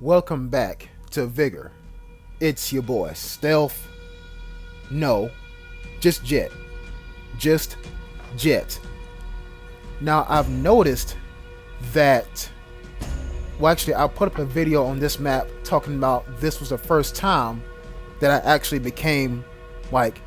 Welcome back to Vigor. It's your boy, Stealth. No, just Jet. Just Jet. Now, I've noticed that. Well, actually, I put up a video on this map talking about this was the first time that I actually became, like,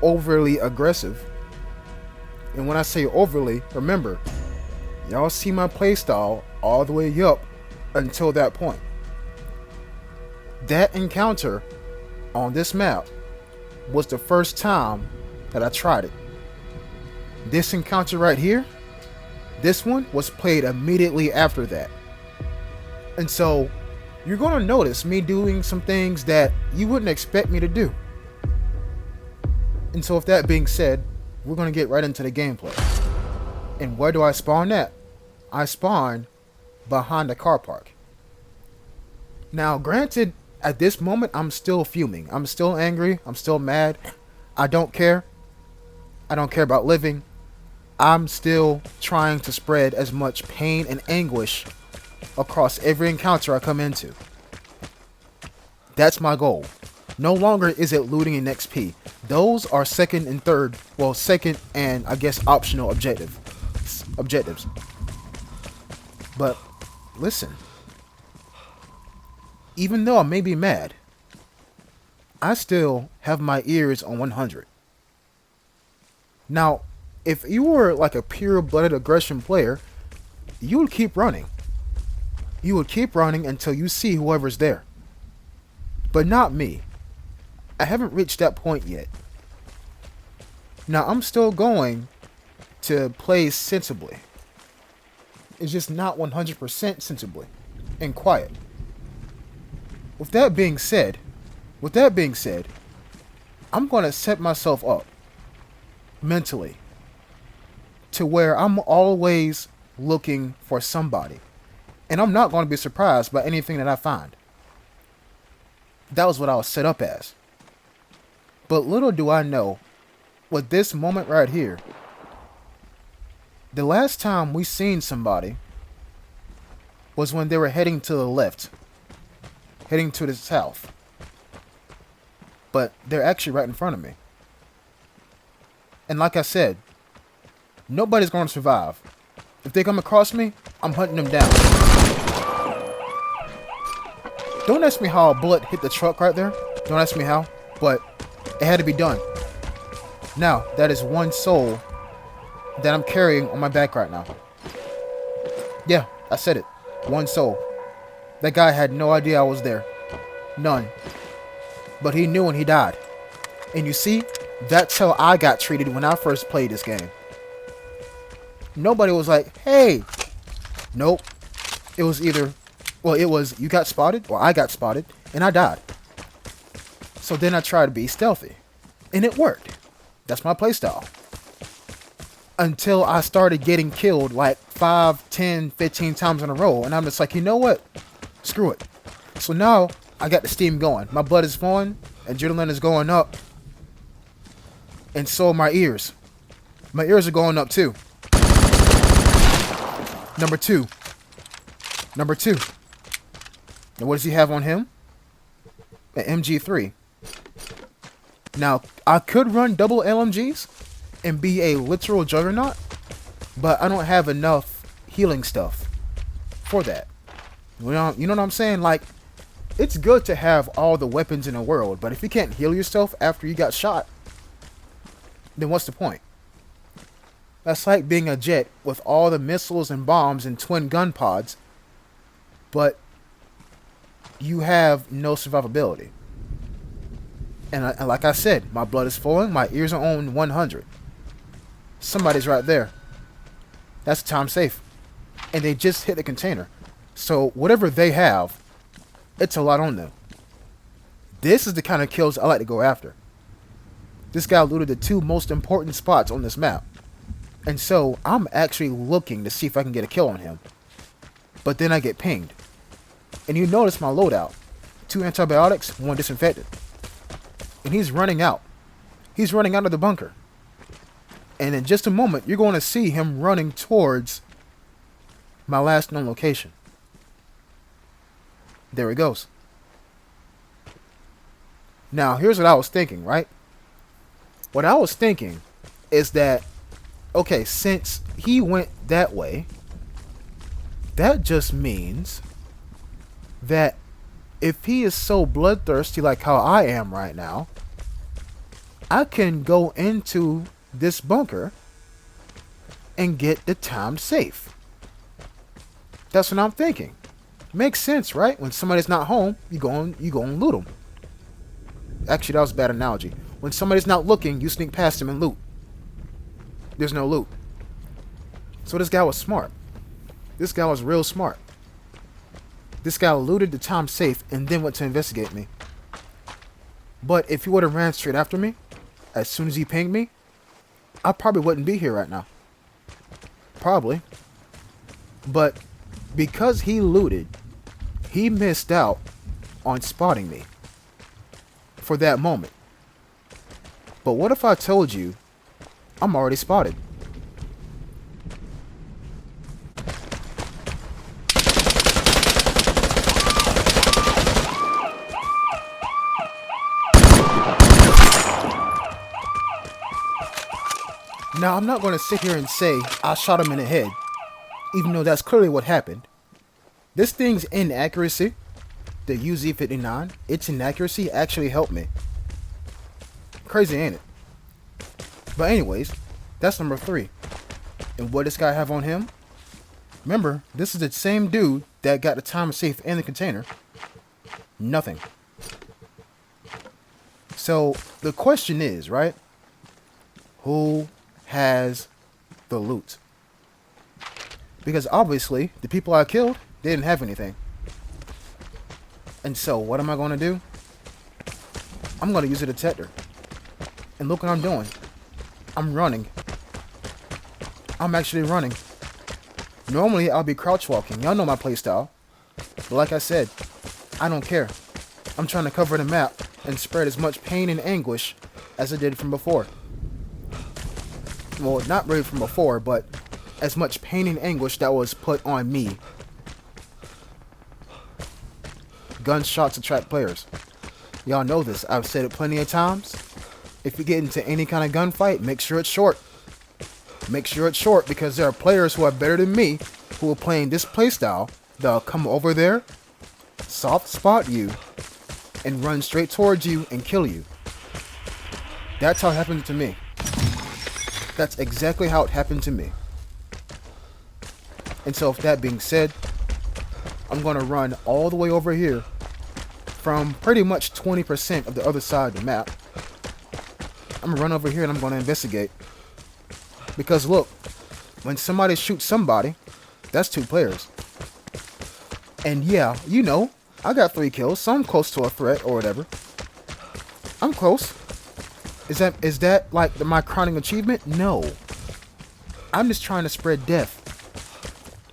overly aggressive. And when I say overly, remember, y'all see my playstyle all the way up until that point. That encounter on this map was the first time that I tried it. This encounter right here, this one was played immediately after that. And so you're going to notice me doing some things that you wouldn't expect me to do. And so with that being said, we're going to get right into the gameplay. And where do I spawn at? I spawn behind the car park. Now, granted, at this moment, I'm still fuming. I'm still angry. I'm still mad. I don't care. I don't care about living. I'm still trying to spread as much pain and anguish across every encounter I come into. That's my goal. No longer is it looting and XP. Those are second and third, well, second and I guess optional objectives. But listen, even though I may be mad, I still have my ears on 100. Now, if you were like a pure-blooded aggression player, you would keep running. You would keep running until you see whoever's there. But not me. I haven't reached that point yet. Now, I'm still going to play sensibly. It's just not 100% sensibly and quiet. With that being said, I'm going to set myself up mentally to where I'm always looking for somebody. And I'm not going to be surprised by anything that I find. That was what I was set up as. But little do I know, with this moment right here, the last time we seen somebody was when they were heading to the left. Heading to the south. But they're actually right in front of me. And like I said, nobody's going to survive. If they come across me, I'm hunting them down. Don't ask me how a bullet hit the truck right there. Don't ask me how. But it had to be done. Now, that is one soul that I'm carrying on my back right now. Yeah, I said it. One soul. That guy had no idea I was there. None. But he knew when he died. And you see, that's how I got treated when I first played this game. Nobody was like, hey. Nope. It was either, well, it was you got spotted or I got spotted and I died. So then I tried to be stealthy. And it worked. That's my playstyle. Until I started getting killed like 5, 10, 15 times in a row. And I'm just like, you know what? Screw it. So now I got the steam going. My blood is flowing. Adrenaline is going up. And so are my ears. My ears are going up too. Number two. And what does he have on him? An MG3. Now, I could run double LMGs and be a literal juggernaut, but I don't have enough healing stuff for that. You know what I'm saying? Like, it's good to have all the weapons in the world, but if you can't heal yourself after you got shot, then what's the point? That's like being a jet with all the missiles and bombs and twin gun pods, but you have no survivability. And like I said, my blood is flowing, my ears are on 100. Somebody's right there. That's time safe. And they just hit the container. So whatever they have, it's a lot on them. This is the kind of kills I like to go after. This guy looted the 2 most important spots on this map. And so I'm actually looking to see if I can get a kill on him. But then I get pinged. And you notice my loadout. 2 antibiotics, 1 disinfectant. And he's running out. He's running out of the bunker. And in just a moment, you're going to see him running towards my last known location. There it goes. Now, here's what I was thinking, right? What I was thinking is that, okay, since he went that way, that just means that if he is so bloodthirsty like how I am right now, I can go into this bunker and get the time safe. That's what I'm thinking. Makes sense, right? When somebody's not home, you go and loot them. Actually, that was a bad analogy. When somebody's not looking, you sneak past them and loot. There's no loot. So this guy was smart. This guy was real smart. This guy looted the time safe and then went to investigate me. But if he would have ran straight after me, as soon as he pinged me, I probably wouldn't be here right now. Probably. But because he looted, he missed out on spotting me for that moment. But what if I told you I'm already spotted? Now, I'm not going to sit here and say I shot him in the head, even though that's clearly what happened. This thing's inaccuracy, the UZ-59, its inaccuracy actually helped me. Crazy, ain't it? But anyways, that's number 3. And what does this guy have on him? Remember, this is the same dude that got the time safe and the container. Nothing. So, the question is, right? Who has the loot? Because obviously, the people I killed didn't have anything. And so, what am I going to do? I'm going to use a detector. And look what I'm doing. I'm running. I'm actually running. Normally, I'll be crouch walking. Y'all know my playstyle. But like I said, I don't care. I'm trying to cover the map and spread as much pain and anguish as I did from before. Well, not really from before, but as much pain and anguish that was put on me. Gunshots attract players. Y'all know this. I've said it plenty of times. If you get into any kind of gunfight, make sure it's short. Make sure it's short, because there are players who are better than me who are playing this playstyle. They'll come over there, soft spot you, and run straight towards you and kill you. That's how it happened to me. That's exactly how it happened to me. And so, with that being said, I'm going to run all the way over here from pretty much 20% of the other side of the map. I'm going to run over here and I'm going to investigate. Because look, when somebody shoots somebody, that's 2 players. And yeah, you know, I got 3 kills, so I'm close to a threat or whatever. I'm close. Is that like my crowning achievement? No. I'm just trying to spread death.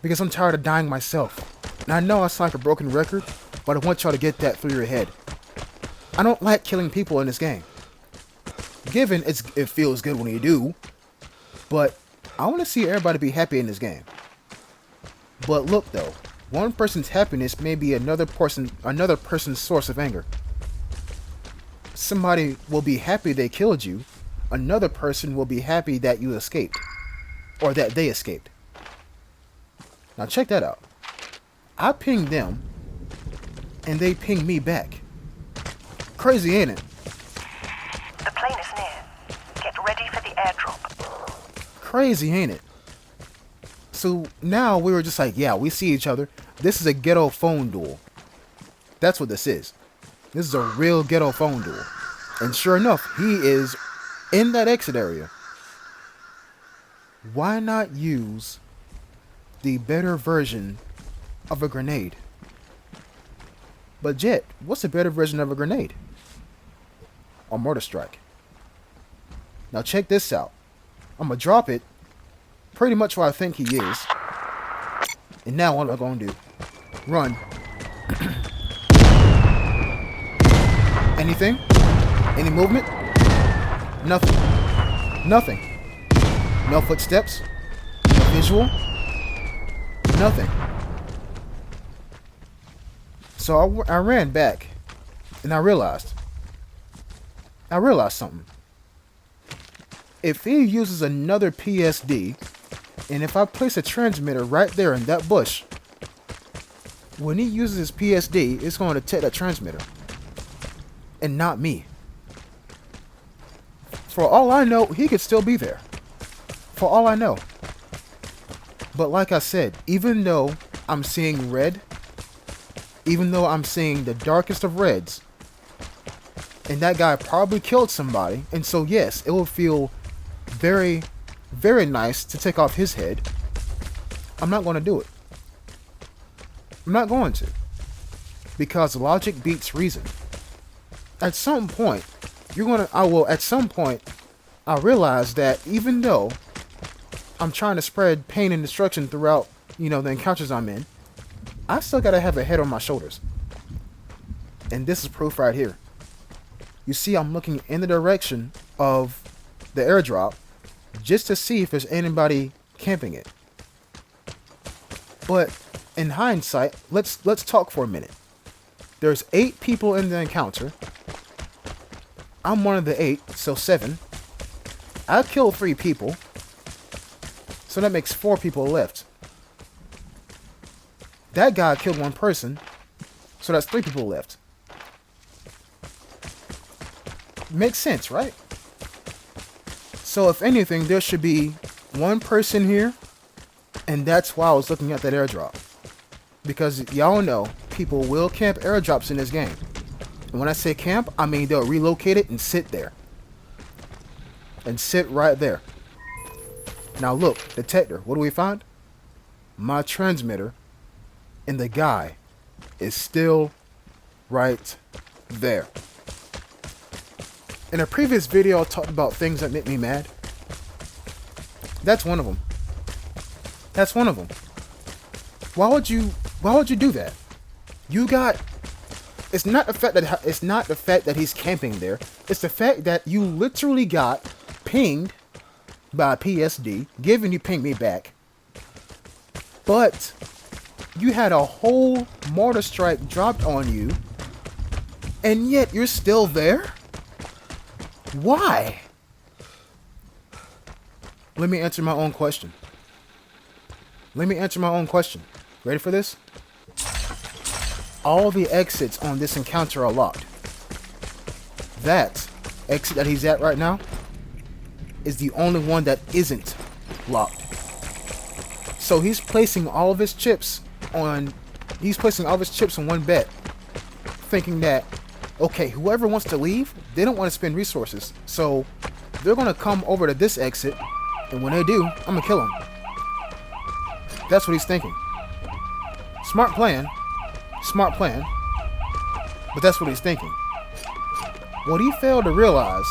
Because I'm tired of dying myself. And I know I sound like a broken record, but I want y'all to get that through your head. I don't like killing people in this game. Given it feels good when you do, but I want to see everybody be happy in this game. But look though, one person's happiness may be another person's source of anger. Somebody will be happy they killed you. Another person will be happy that you escaped. Or that they escaped. Now check that out. I pinged them, and they pinged me back. Crazy, ain't it? The plane is near. Get ready for the airdrop. Crazy, ain't it? So now we were just like, yeah, we see each other. This is a ghetto phone duel. That's what this is. This is a real ghetto phone duel. And sure enough, he is in that exit area. Why not use the better version of a grenade? But Jet, what's a better version of a grenade? Or mortar strike? Now check this out. I'm gonna drop it pretty much where I think he is. And now what am I gonna do? Run. Anything? Any movement? Nothing. Nothing. No footsteps. No visual. Nothing. So I ran back, and I realized something. If he uses another PSD, and if I place a transmitter right there in that bush, when he uses his PSD, it's going to detect that transmitter, and not me. For all I know, he could still be there. For all I know. But like I said, even though I'm seeing red, even though I'm seeing the darkest of reds, and that guy probably killed somebody, and so yes, it will feel very, very nice to take off his head, I'm not going to do it. I'm not going to. Because logic beats reason. At some point, I realize that even though I'm trying to spread pain and destruction throughout, the encounters I'm in, I still gotta have a head on my shoulders. And this is proof right here. You see, I'm looking in the direction of the airdrop just to see if there's anybody camping it. But in hindsight, let's talk for a minute. There's 8 people in the encounter. I'm one of the 8, so 7. I killed 3 people. So that makes 4 people left. That guy killed 1 person. So that's 3 people left. Makes sense, right? So if anything, there should be 1 person here. And that's why I was looking at that airdrop. Because y'all know people will camp airdrops in this game. And when I say camp, I mean they'll relocate it and sit there. And sit right there. Now look, detector, what do we find? My transmitter and the guy is still right there. In a previous video, I talked about things that make me mad. That's one of them. That's one of them. Why would you do that? It's not the fact that he's camping there. It's the fact that you literally got pinged by PSD, giving you ping me back. But you had a whole mortar strike dropped on you, and yet you're still there? Why? Let me answer my own question. Ready for this? All the exits on this encounter are locked. That exit that he's at right now is the only one that isn't locked. So he's placing all of his chips on one bet, thinking that, okay, whoever wants to leave, they don't want to spend resources, so they're gonna come over to this exit, and when they do, I'm gonna kill them. That's what he's thinking. Smart plan, but that's what he's thinking. What he failed to realize,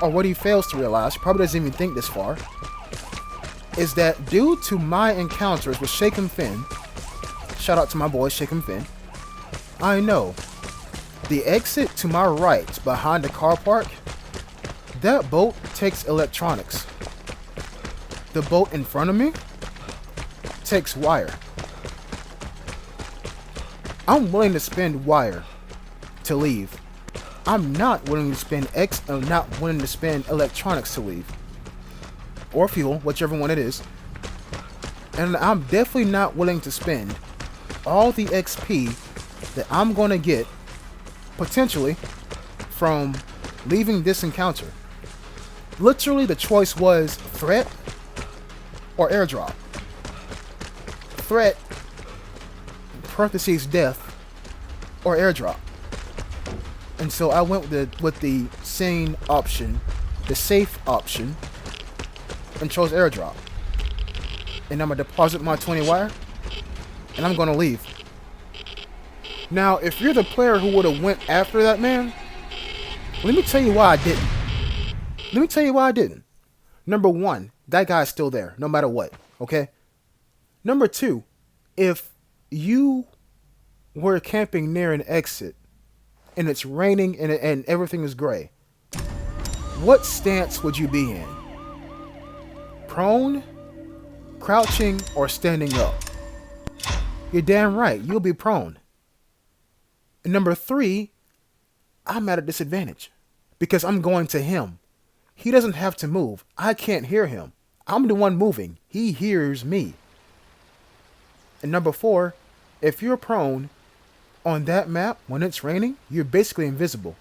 or what he fails to realize, he probably doesn't even think this far, is that due to my encounters with Shake and Finn, shout out to my boy Shake and Finn, I know the exit to my right behind the car park, that boat takes electronics. The boat in front of me takes wire. I'm willing to spend wire to leave. I'm not willing to spend electronics to leave. Or fuel, whichever one it is. And I'm definitely not willing to spend all the XP that I'm going to get, potentially, from leaving this encounter. Literally, the choice was threat or airdrop. Threat, parentheses, death, or airdrop. And so I went with the sane option, the safe option, and chose airdrop. And I'm going to deposit my 20 wire, and I'm going to leave. Now, if you're the player who would have went after that man, let me tell you why I didn't. Number 1, that guy's still there, no matter what, okay? Number 2, if you were camping near an exit, and it's raining and everything is gray, what stance would you be in? Prone, crouching, or standing up? You're damn right, you'll be prone. And number 3, I'm at a disadvantage because I'm going to him. He doesn't have to move. I can't hear him. I'm the one moving. He hears me. And number 4, if you're prone on that map when it's raining, you're basically invisible,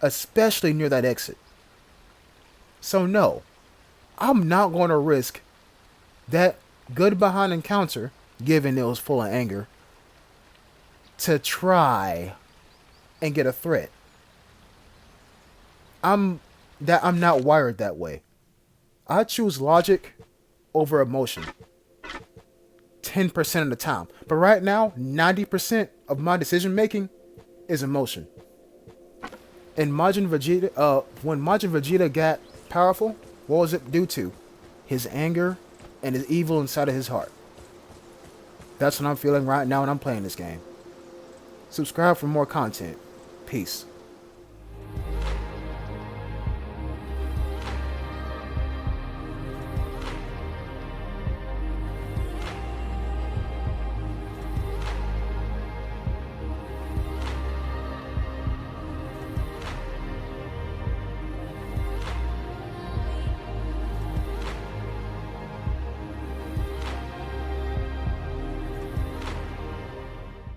especially near that exit. So no, I'm not going to risk that good behind encounter, given it was full of anger, to try and get a threat. I'm not wired that way. I choose logic over emotion 10% of the time. But right now, 90% of my decision making is emotion. And Majin Vegeta, when Majin Vegeta got powerful, what was it due to? His anger and his evil inside of his heart. That's what I'm feeling right now when I'm playing this game. Subscribe for more content. Peace.